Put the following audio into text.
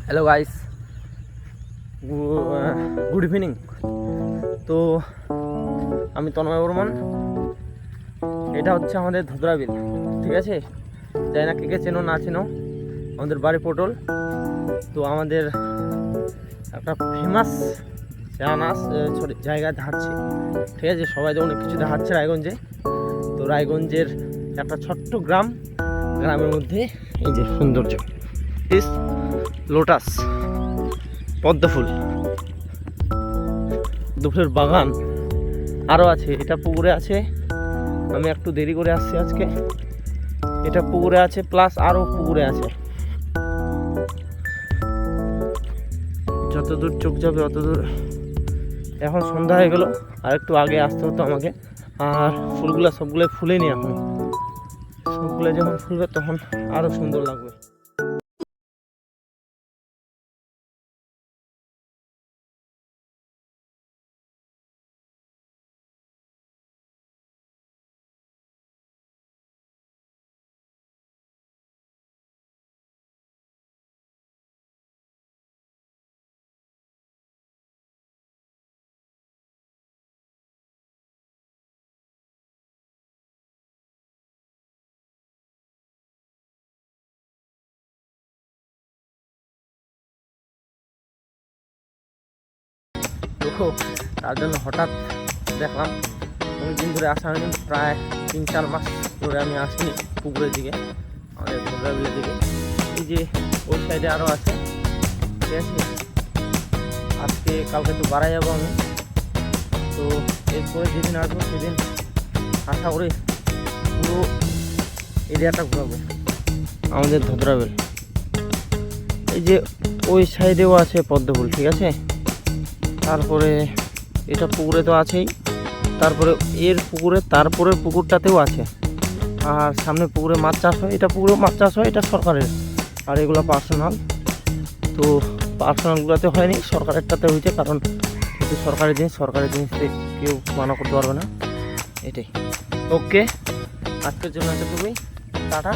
Hello guys, good evening. তো আমি তন্ময় বর্মন। এটা হচ্ছে আমাদের ধুতরা বিল, ঠিক আছে? যাই না কে কে চেনো না চেনো, আমাদের বাড়ি পটল। তো আমাদের একটা ফেমাস জায়গা দেখাচ্ছে, ঠিক আছে? সবাই তো অনেক কিছু দেখাচ্ছে রায়গঞ্জে। তো রায়গঞ্জের একটা ছোট্ট গ্রামের মধ্যে এই যে সৌন্দর্য, লোটাস, পদ্মফুল, দুপুরের বাগান আরও আছে। এটা পুকুরে আছে, আমি একটু দেরি করে আসছি আজকে। এটা পুকুরে আছে, প্লাস আরও পুকুরে আছে। যত দূর চোখ যাবে অত দূর। এখন সন্ধ্যা হয়ে গেল, আর একটু আগে আসতে হতো আমাকে। আর ফুলগুলো সবগুলো ফুলেনি এখন, সবগুলো যখন ফুলবে তখন আরও সুন্দর লাগবে। তো তার জন্য হঠাৎ দেখলাম, অনেকদিন ধরে আসা হয়নি, প্রায় 3-4 মাস ধরে আমি আসিনি পুকুরের দিকে, আমাদের ধুতরা বিলের দিকে। এই যে ওই সাইডে আরও আছে, ঠিক আছে? আজকে কালকে তো বাড়াই যাবো আমি। তো এরপরে যেদিন আসবো সেদিন আশা করি পুরো এরিয়াটা ঘোরাবো আমাদের ধুতরা বিল। এই যে ওই সাইডেও আছে পদ্মফুল, ঠিক আছে? তারপরে এটা পুকুরে তো আছেই, তারপরে এর পুকুরে তারপরের পুকুরটাতেও আছে। আর সামনে পুকুরে মাছ চাষ হয়, এটা পুকুরেও মাছ চাষ হয়, এটা সরকারের। আর এগুলো পার্সোনাল। তো পার্সোনালগুলোতে হয়নি, সরকারেরটাতে হয়েছে, কারণ এটা সরকারি জিনিসতে কেউ মানা করতে পারবে না। এটাই। ওকে, আজকের জন্য এতটুকুই, টাটা।